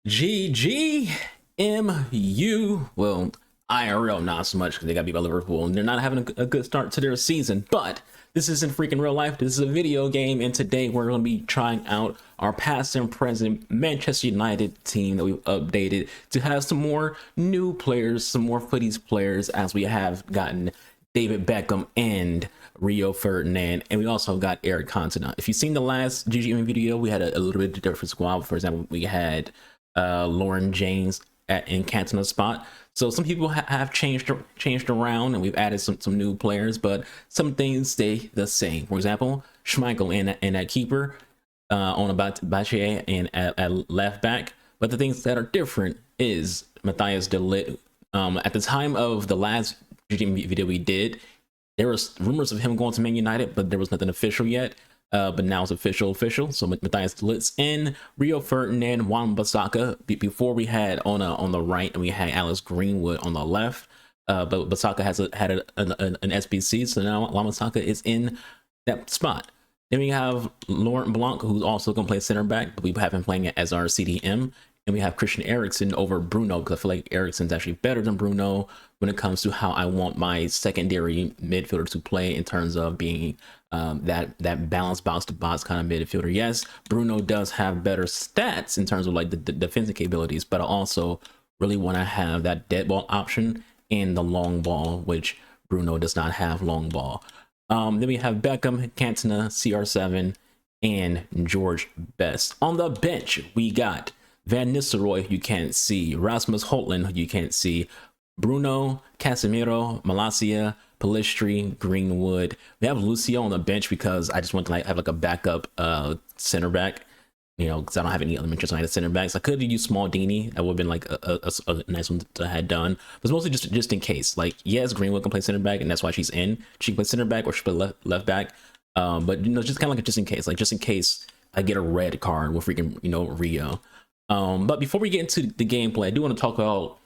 GGMU. Well, IRL not so much because they got beat by Liverpool and they're not having a good start to their season. But this isn't freaking real life. This is a video game, and today we're going to be trying out our past and present Manchester United team that we've updated to have some more new players, some more footies players, as we have gotten David Beckham and Rio Ferdinand, and we also got Eric Cantona. If you've seen the last GGMU video, we had a little bit different squad. For example, we had Lauren James in Cantona's spot. So some people have changed around, and we've added some new players, but some things stay the same. For example, Schmeichel in that keeper, on about Bache and at left back. But the things that are different is Matthias de Ligt. At the time of the last video we did, there was rumors of him going to Man United, but there was nothing official yet. But now it's official. So Matthias de Ligt in, Rio Ferdinand, Wan-Bissaka. Before we had on the right, and we had Alex Greenwood on the left. But Bissaka had an SBC, so now Wan-Bissaka is in that spot. Then we have Laurent Blanc, who's also going to play center back, but we have him playing as our CDM. And we have Christian Eriksen over Bruno, because I feel like Eriksen's actually better than Bruno when it comes to how I want my secondary midfielder to play in terms of being that balanced box-to-box kind of midfielder. Yes, Bruno does have better stats in terms of like the defensive capabilities, but I also really want to have that dead ball option and the long ball, which Bruno does not have long ball. Then we have Beckham, Cantona, CR7, and George Best. On the bench, we got Van Nistelrooy, who you can't see, Rasmus Holtland, who you can't see, Bruno, Casemiro, Malacia, Pellistri, Greenwood. We have Lucio on the bench because I just want to like have like a backup center back, you know, because I don't have any other Manchester United center backs. I could have used Smaldini. That would have been like a nice one to have done. But it's mostly just in case. Like, yes, Greenwood can play center back, and that's why she's in. She can play center back or she can play left back. But you know, just kind of like a just in case. Like, just in case I get a red card with freaking, you know, Rio. But before we get into the gameplay, I do want to talk about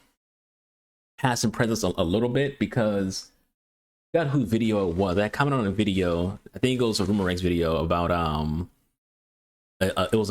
past and present a little bit, because I forgot whose video it was. I commented on a video. I think it was a Rumorx video about it was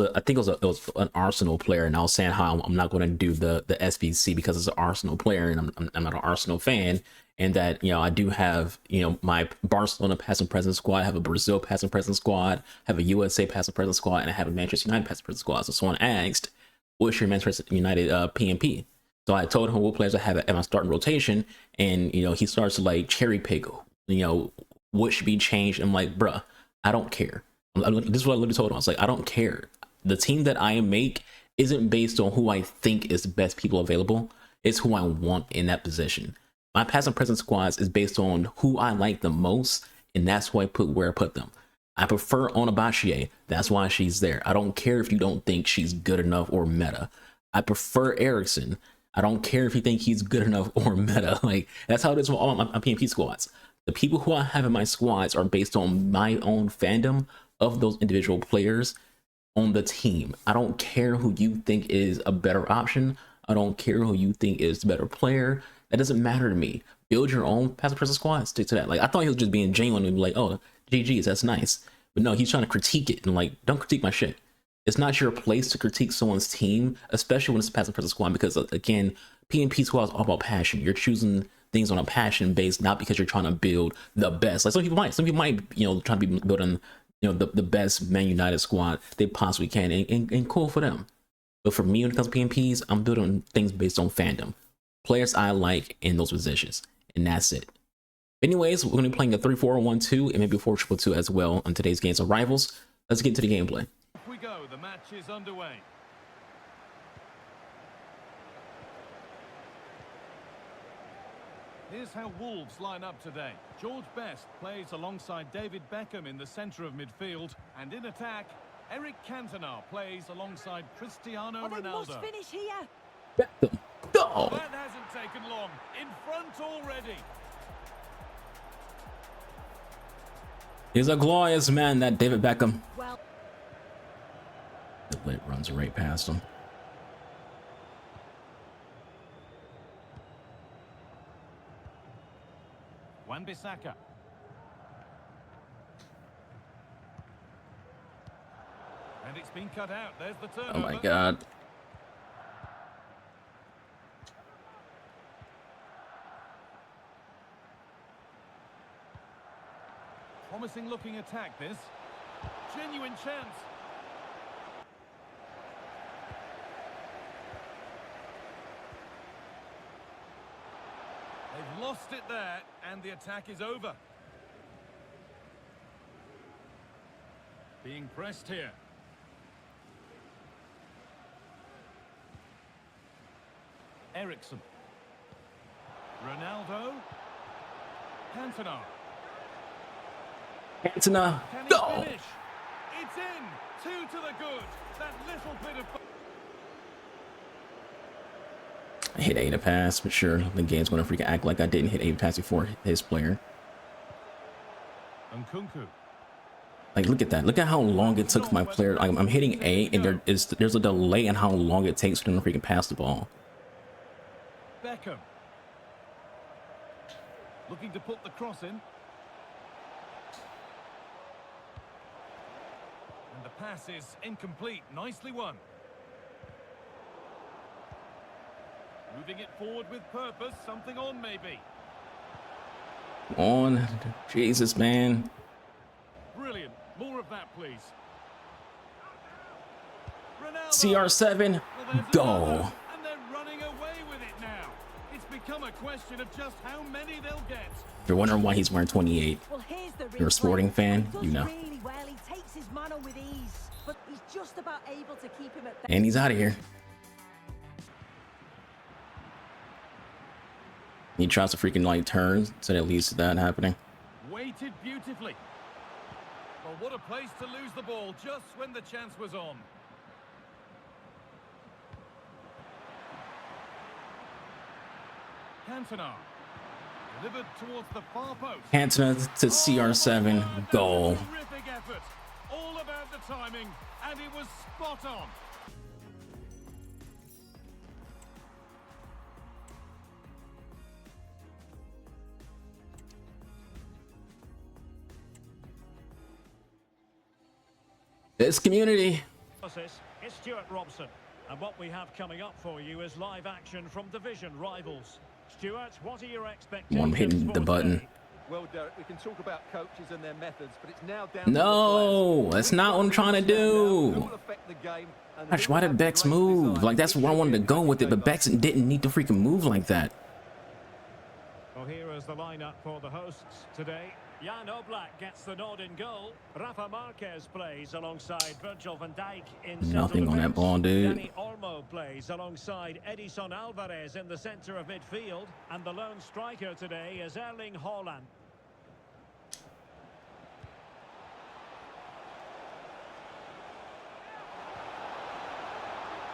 an Arsenal player, and I was saying how I'm not going to do the SBC because it's an Arsenal player, and I'm not an Arsenal fan, and that, you know, I do have, you know, my Barcelona past and present squad, I have a Brazil past and present squad, I have a USA past and present squad, and I have a Manchester United past and present squad. So someone asked, what's your Manchester United PMP? So I told him what players I have at my starting rotation, and, you know, he starts to like cherry pick, you know, what should be changed. I'm like, bruh, I don't care. This is what I literally told him. I was like, I don't care. The team that I make isn't based on who I think is the best people available. It's who I want in that position. My past and present squads is based on who I like the most, and that's why I put where I put them. I prefer Onabachier. That's why she's there. I don't care if you don't think she's good enough or meta. I prefer Eriksen. I don't care if you think he's good enough or meta. Like, that's how it is with all my PMP squads. The people who I have in my squads are based on my own fandom of those individual players on the team. I don't care who you think is a better option. I don't care who you think is the better player. That doesn't matter to me. Build your own past and present squad. Stick to that. Like, I thought he was just being genuine and be like, oh, GG's, that's nice. But no, he's trying to critique it, and like, don't critique my shit. It's not your place to critique someone's team, especially when it's a past and present squad, because again, PNP squad is all about passion. You're choosing things on a passion base, not because you're trying to build the best. Like some people might, you know, try to be building, you know, the best Man United squad they possibly can, and cool for them. But for me, when it comes to PNPs, I'm building things based on fandom, players I like in those positions, and that's it. Anyways, we're going to be playing a 3-4-1-2 and maybe a 4-2-2 as well on today's games of Rivals. Let's get into the gameplay. Off we go. The match is underway. Here's how Wolves line up today. George Best plays alongside David Beckham in the centre of midfield, and in attack, Eric Cantona plays alongside Cristiano Ronaldo. They must finish here. Beckham, go! That hasn't taken long. In front already. He's a glorious man, that David Beckham. Well, The lit runs right past him. Wan-Bissaka. And it's been cut out. There's the turnover. Oh my god. Promising looking attack this. Genuine chance. They've lost it there, and the attack is over. Being pressed here. Ericsson. Ronaldo. Cantona. Cantona, Can he go! finish? It's in. 2 to the good. That little bit of... I hit A to pass, but sure, the game's gonna freaking act like I didn't hit A to pass before his player. Nkunku. Like, look at that. Look at how long it took for my player. I'm hitting A, and there's a delay in how long it takes for them to freaking pass the ball. Beckham. Looking to put the cross in. And the pass is incomplete. Nicely won. Moving it forward with purpose. Something on, maybe. On. Jesus, man. Brilliant. More of that, please. Ronaldo. CR7, go. And they're running away with it now. It's become a question of just how many they'll get. If you're wondering why he's wearing 28, Well, here's the you're a sporting fan, you know. really well. He takes his man on with ease, but he's just about able to keep him at bay. And he's out of here. He tries to freaking like turn, so that leads to that happening. Waited beautifully. Well, what a place to lose the ball just when the chance was on. Cantona. Delivered towards the far post. Cantona to CR7, goal. Terrific effort. All about the timing, and it was spot on. This community. It's Stuart Robson, and what we have coming up for you is live action from division rivals. Stuart, what are your expectations? I'm hitting the button. Well, Derek, we can talk about coaches and their methods, but it's now down No, that's not what I'm trying to do. Gosh, why did Bex move? Like, that's where I wanted to go with it, but Bex didn't need to freaking move like that. Well, here is the lineup for the hosts today. Jan Oblak gets the nod in goal. Rafa Marquez plays alongside Virgil van Dijk in Nothing on that ball, dude. Dani Olmo plays alongside Edison Alvarez in the centre of midfield. And the lone striker today is Erling Haaland.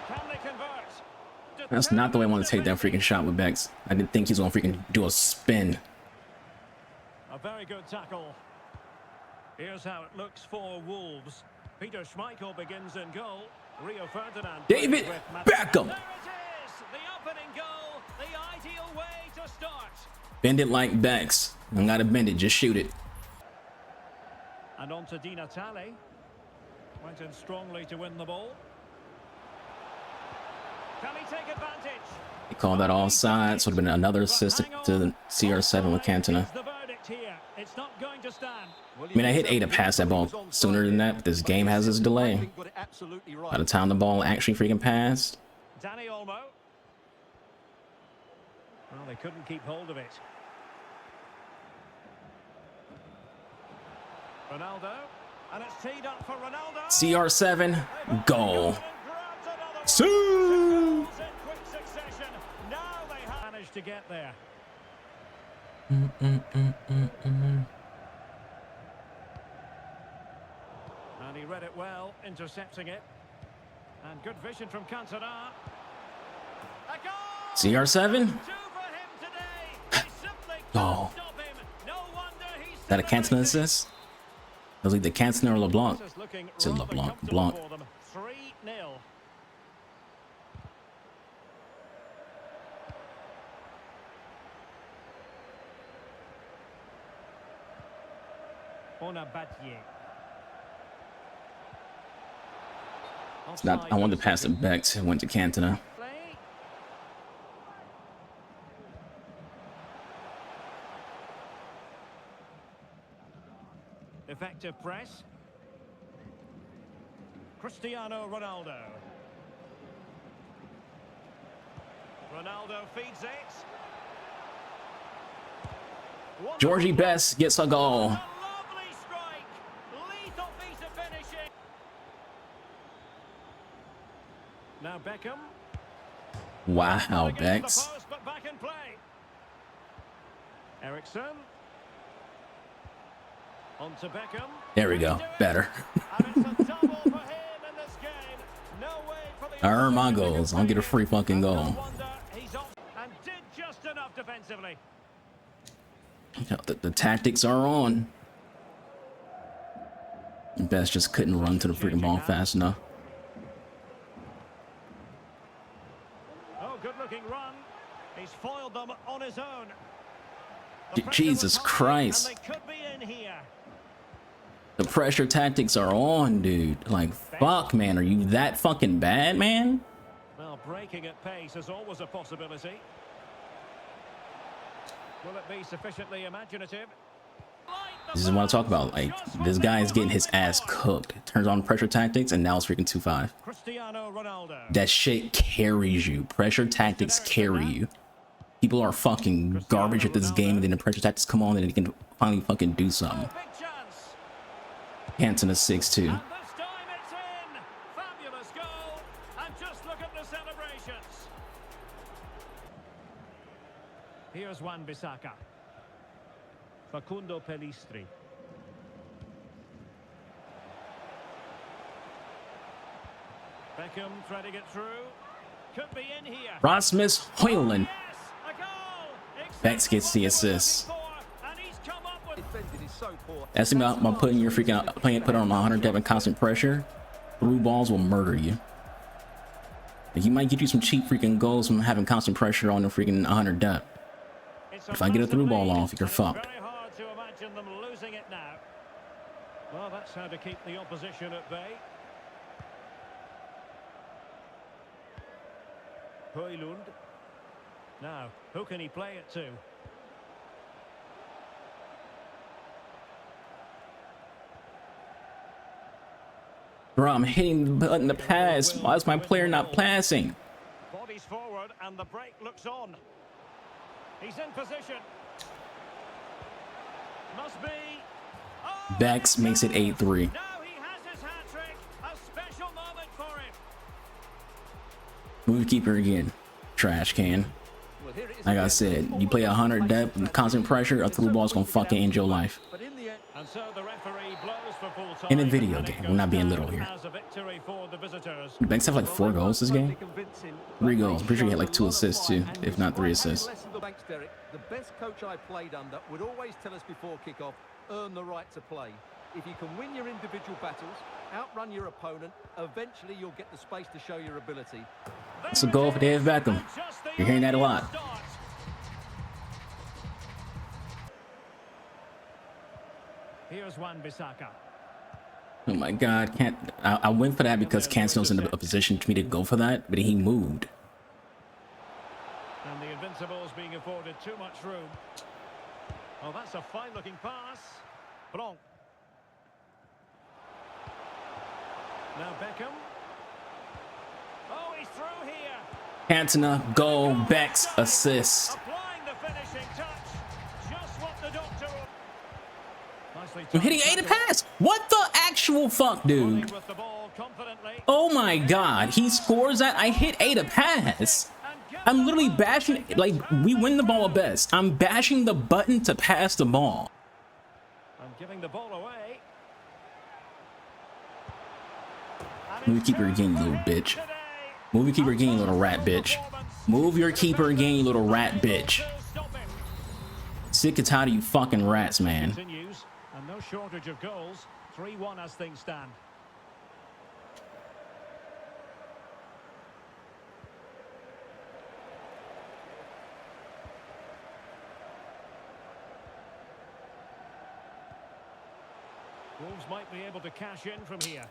Can they convert? That's not the way I want to take that freaking shot with Bex. I didn't think he's gonna freaking do a spin. A very good tackle. Here's how it looks for Wolves. Peter Schmeichel begins in goal. Rio Ferdinand. David Beckham. There it is. The opening goal. The ideal way to start. Bend it like Bex. I gotta bend it, just shoot it. And on to Di Natale. Went in strongly to win the ball. Can he take advantage? He called that offside, so it would have been another assist to the CR7 with Cantona. The verdict here. It's not going to stand. I mean, I hit A to pass that ball sooner than that, but this game has this delay. By the time the ball actually freaking passed. Dani Olmo. Well, they couldn't keep hold of it. Ronaldo. And it's teed up for Ronaldo. CR7, goal. See! See! Now they have managed to get there. And he read it well, intercepting it. And good vision from Cantona. A goal! CR7? Two for him today. They simply couldn't Oh. stop him. No wonder he's Is that a Cantona assist? It was either Cantona or LeBlanc. This is looking It's a rather LeBlanc. comfortable Blanc. for them. 3-0. Onabatier. It's not, I wanted to pass it back to went to Cantona. Play. Effective press. Cristiano Ronaldo. Ronaldo feeds it. Georgie Best gets a goal. A lovely strike. Lethal piece of finishing. Now Beckham. Wow, Against Bex. the post, but back in play. Ericsson. On to Beckham. There we go. Better. And it's a double for him in this game. No way for the I earn my opposition to goals. I'll get a free fucking No goal. wonder he's off and did just enough defensively. The tactics are on. Best just couldn't run to the freaking ball fast enough. Oh, good looking run. He's foiled them on his own. Jesus Christ. And they could be in here. The pressure tactics are on, dude. Like, fuck, man. Are you that fucking bad, man? Well, breaking at pace is always a possibility. Will it be sufficiently imaginative? This is what I talk about. Like, this guy is getting his ass cooked. Turns on pressure tactics, and now it's freaking 2-5. Cristiano Ronaldo. That shit carries you. Pressure tactics carry you. People are fucking garbage at this game, and then the pressure tactics come on, and they can finally fucking do something. Big chance. Cantona 6-2. And this time it's in. Fabulous goal. And just look at the celebrations. Here's Wan-Bissaka. Facundo Pellistri. Beckham threading it through. Could be in here. Rasmus Højlund. Yes, a goal. Bex gets the assist. And he's come up with Defending is so poor. That's about putting your freaking put on 100 depth and constant pressure. Through balls will murder you. He might get you some cheap freaking goals from having constant pressure on the freaking 100 depth. If I get a through ball off, you're fucked. Very hard to imagine them losing it now. Well, that's how to keep the opposition at bay. Højlund. Now, who can he play it to? Bro, I'm hitting the button to pass. Why is my player not passing? Bodies forward and the break looks on. He's in position. Must be. Oh, Bex makes it 8-3. now he has his hat trick. A special moment for him. Move keeper again. Trash can. Well, here it is Like I again. said, you play 100 depth and constant pressure, a through ball's gonna fucking end your life. But in the end, And so the referee blows for full time. In a video and it game, goes we're not being down little here. as a victory for the visitors. Bex have like 4 goals this game. 3 goals. I'm pretty sure he had like 2 assists too, if not 3 assists. Thanks, Derek. The best coach I played under would always tell us before kick-off, earn the right to play. If you can win your individual battles, outrun your opponent, eventually you'll get the space to show your ability. It's a goal for David Beckham. You're hearing that a lot. Here's Wan-Bissaka. Oh my god, I went for that because Cancelo's in a position for me to go for that, but he moved. And the Invincibles being afforded too much room. Oh, that's a fine-looking pass. Blanc. Now Beckham. Oh, he's through here. Cantona, goal, Bex, assist. Applying the finishing touch. Just what the doctor... Nicely I'm hitting A to pass. What the actual fuck, dude? with the ball confidently. Oh my god, he scores that. I hit A to pass. I'm literally bashing, like, we win the ball at best. I'm bashing the button to pass the ball. And giving the ball away. Move keeper again, you little bitch. Move your keeper again, you little rat bitch. Move your keeper again, you little rat bitch. Sick and tired of you fucking rats, man. Continues, and no shortage of goals. 3-1 as things stand. Wolves might be able to cash in from here.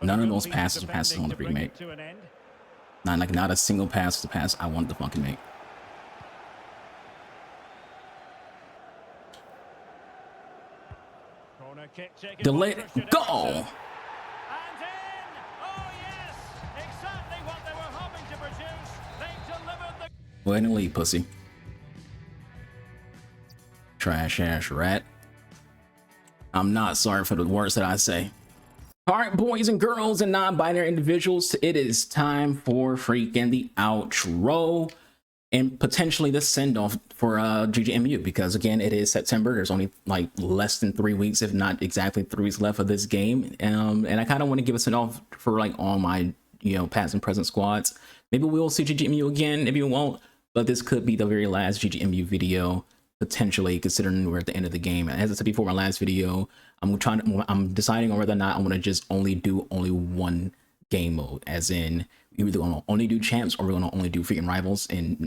None of those passes are passes I want to freaking make. Not a single pass to pass I wanted to fucking make. Corner kick taken Delay, by Christian go! Eriksen. And in! Oh yes! Exactly what they were hoping to produce. They delivered the... Go ahead and leave, pussy. Trash ass rat. I'm not sorry for the words that I say. All right, boys and girls and non-binary individuals, it is time for freaking the outro and potentially the send-off for GGMU, because again, it is September. There's only like less than 3 weeks, if not exactly 3 weeks left of this game. And I kind of want to give a send-off for like all my, you know, past and present squads. Maybe we'll see GGMU again, maybe we won't, but this could be the very last GGMU video, potentially, considering we're at the end of the game. And as I said before, my last video, I'm deciding on whether or not I want to just do only one game mode, as in we're either going to only do champs or we're going to only do freaking rivals, and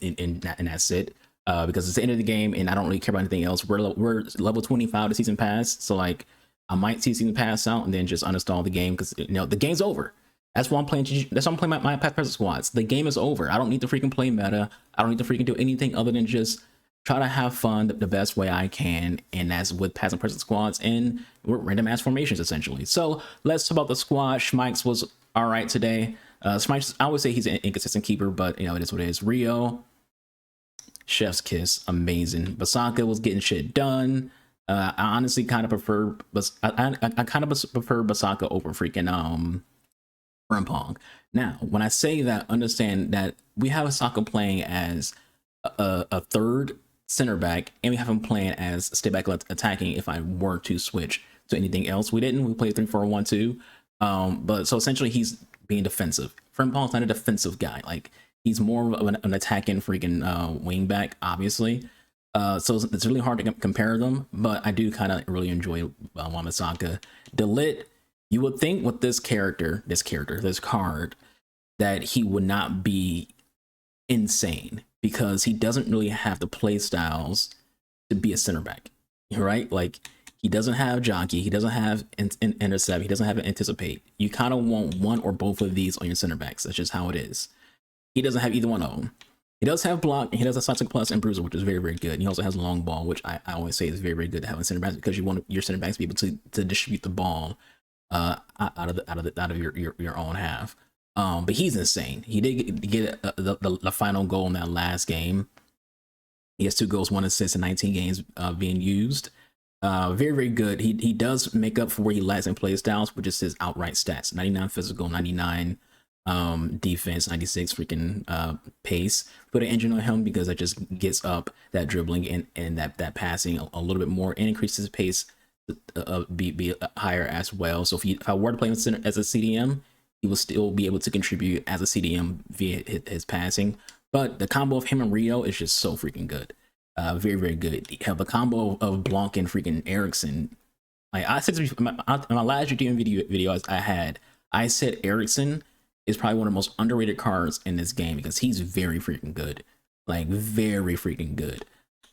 and that's it. Because it's the end of the game and I don't really care about anything else. We're level 25 to season pass, so like I might see season pass out and then just uninstall the game, because you know the game's over. That's why I'm playing. That's why I'm playing my past present squads. The game is over. I don't need to freaking play meta. I don't need to freaking do anything other than just try to have fun the best way I can, and that's with past and present squads and random ass formations essentially. So let's talk about the squad. Schmikes was all right today. Schmikes, I would say he's an inconsistent keeper, but you know it is what it is. Rio, chef's kiss, amazing. Basaka was getting shit done. I honestly kind of prefer, I kind of prefer Basaka over freaking Frimpong. Now, when I say that, understand that we have Basaka playing as a third center back, and we have him playing as stay back attacking if I were to switch to anything else. We didn't. We played 3-4-1-2. But so essentially he's being defensive. Frimpong's not a defensive guy. Like he's more of an attacking freaking wing back, obviously. So it's really hard to compare them, but I do kind of really enjoy Wan-Bissaka. Delit, you would think with this card, that he would not be insane, because he doesn't really have the play styles to be a center back, right? Like he doesn't have jockey, he doesn't have intercept, he doesn't have anticipate. You kind of want one or both of these on your center backs. That's just how it is. He doesn't have either one of them. He does have block, and he does have Cyclic Plus and Bruiser, which is very, very good. And he also has long ball, which I always say is very, very good to have in center backs, because you want your center backs to be able to distribute the ball out of your own half. But he's insane. He did get the final goal in that last game. He has 2 goals, 1 assist in 19 games being used. Very, very good. He does make up for where he lacks in play styles, which is his outright stats: 99 physical, 99 defense, 96 freaking pace. Put an engine on him because that just gets up that dribbling and that passing a little bit more, and increases pace be higher as well. So if I were to play him as a CDM, he will still be able to contribute as a CDM via his passing. But the combo of him and Rio is just so freaking good. Very, very good. You have the combo of Blanc and freaking Eriksen. Like I said in my last GGM video I said Eriksen is probably one of the most underrated cards in this game, because he's very freaking good. Like very freaking good.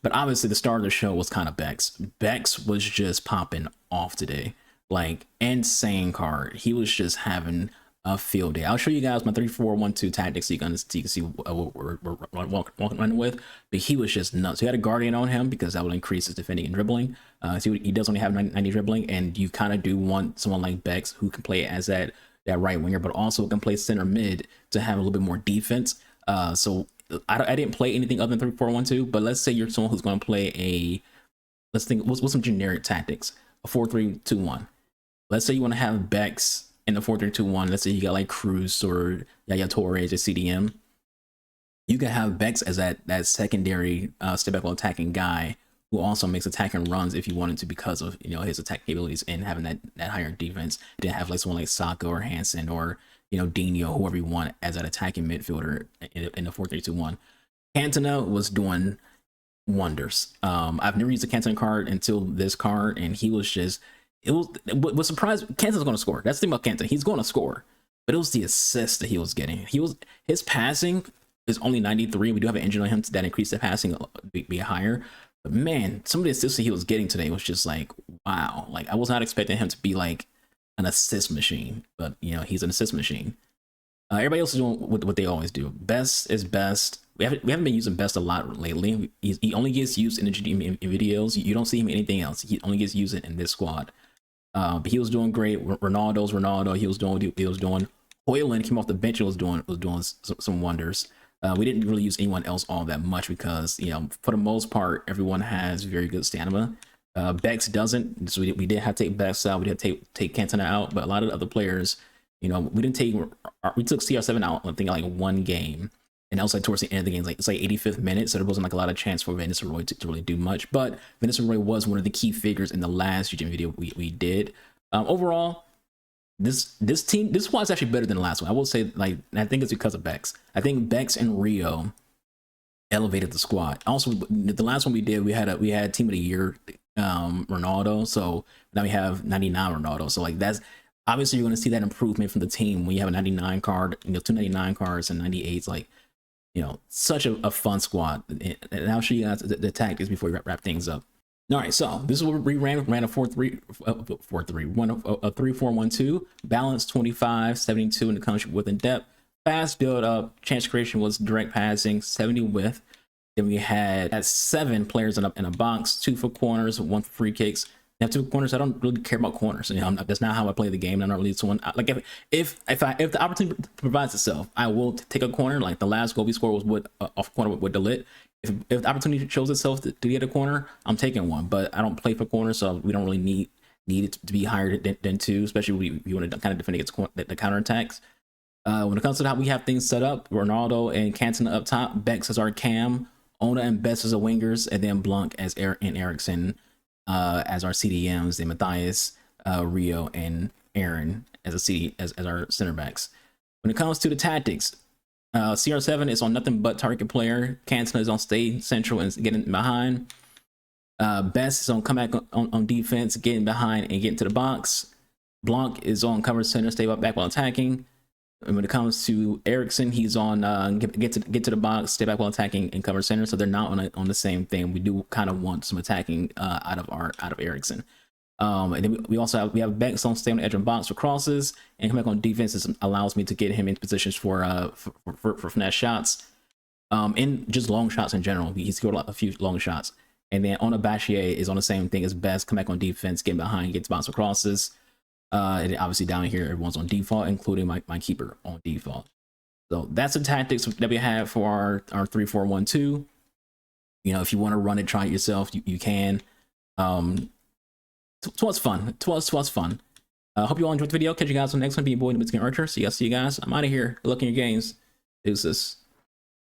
But obviously the star of the show was kind of Bex. Bex was just popping off today. Like insane card. He was just having a field day. I'll show you guys my 3-4-1-2 tactics so you can see what we're running with. But he was just nuts. He had a guardian on him because that will increase his defending and dribbling. So he does only have 90 dribbling, and you kind of do want someone like Bex who can play as that right winger, but also can play center mid to have a little bit more defense. So I didn't play anything other than 3-4-1-2. But let's say you're someone who's going to play let's think what's some generic tactics, a 4-3-2-1. Let's say you want to have Bex in the 4-3-2-1, let's say you got like Cruz or Yaya Torres or CDM, you can have Bex as that secondary step back attacking guy who also makes attacking runs if you wanted to, because of his attack capabilities and having that higher defense. You didn't have like someone like Saka or Hansen or Dino, whoever you want as that attacking midfielder in the 4-3-2-1. Cantona was doing wonders. I've never used a Cantona card until this card, and he was just. It was surprised. Cantona's going to score. That's the thing about Cantona. He's going to score, but it was the assist that he was getting. His passing is only 93. We do have an engine on him that increased the passing be higher. But man, some of the assists that he was getting today was just like, wow. Like I was not expecting him to be like an assist machine, but he's an assist machine. Everybody else is doing what they always do. Best is best. we haven't been using Best a lot lately. He only gets used in the GGMU videos. You don't see him in anything else. He only gets used in this squad. But he was doing great. Ronaldo's Ronaldo. He was doing what he was doing. Hoyland came off the bench and was doing some wonders. We didn't really use anyone else all that much because, you know, for the most part, everyone has very good stamina. Bex doesn't, so we did have to take Bex out. We did take Cantona out, but a lot of the other players, you know, we took CR7 out, I think, like one game, and that was like towards the end of the game. It's like 85th minute, so there wasn't like a lot of chance for Van Nistelrooy to really do much. But Van Nistelrooy was one of the key figures in the last GGM video we did. Overall, this squad is actually better than the last one. I will say, like, I think it's because of Bex. I think Bex and Rio elevated the squad. Also, the last one we did, we had Team of the Year Ronaldo, so now we have 99 Ronaldo. So like, that's obviously, you're going to see that improvement from the team when you have a 99 card, you know, 299 cards and 98s. Like, you know, such a fun squad. And I'll show you guys the tactics before we wrap things up. All right, so this is what we ran a 3-4-1-2, balance 25, 72 in the country width and depth, fast build up, chance creation was direct passing, 70 width. Then we had 7 players in a box, 2 for corners, 1 for free kicks. Now 2 corners, I don't really care about corners. You know, that's not how I play the game. I'm not really someone like, if the opportunity provides itself, I will take a corner. Like the last goal we scored was off corner with Delit. If the opportunity shows itself to get a corner, I'm taking one. But I don't play for corners, so we don't really need it to be higher than 2, especially if you want to kind of defend against the counterattacks. When it comes to how we have things set up, Ronaldo and Cantona up top, Bex as our cam, Ona and Best as the wingers, and then Blanc and Ericsson as our CDMs, and Matthias, Rio, and Aaron as our center backs. When it comes to the tactics, CR7 is on nothing but target player. Cantona is on stay central and getting behind. Best is on comeback on defense, getting behind and getting to the box. Blanc is on cover center, stay back while attacking. And when it comes to Ericsson, he's on get to the box, stay back while attacking, and cover center. So they're not on the same thing. We do kind of want some attacking out of Ericsson. And then we also have Bex on stay on the edge of the box for crosses, and come back on defense. This allows me to get him in positions for finesse shots, and just long shots in general. He scored a few long shots. And then Ona Bachier is on the same thing as Best, come back on defense, get behind, get to box for crosses. And obviously down here, everyone's on default, including my keeper on default. So that's the tactics that we have for our 3-4-1-2. You know, if you want to run it, try it yourself, you can. Twas fun. Twas fun. Hope you all enjoyed the video. Catch you guys on the next one. Be your boy, the Mexican Archer. See you guys. I'm out of here. Good luck in your games. Deuces.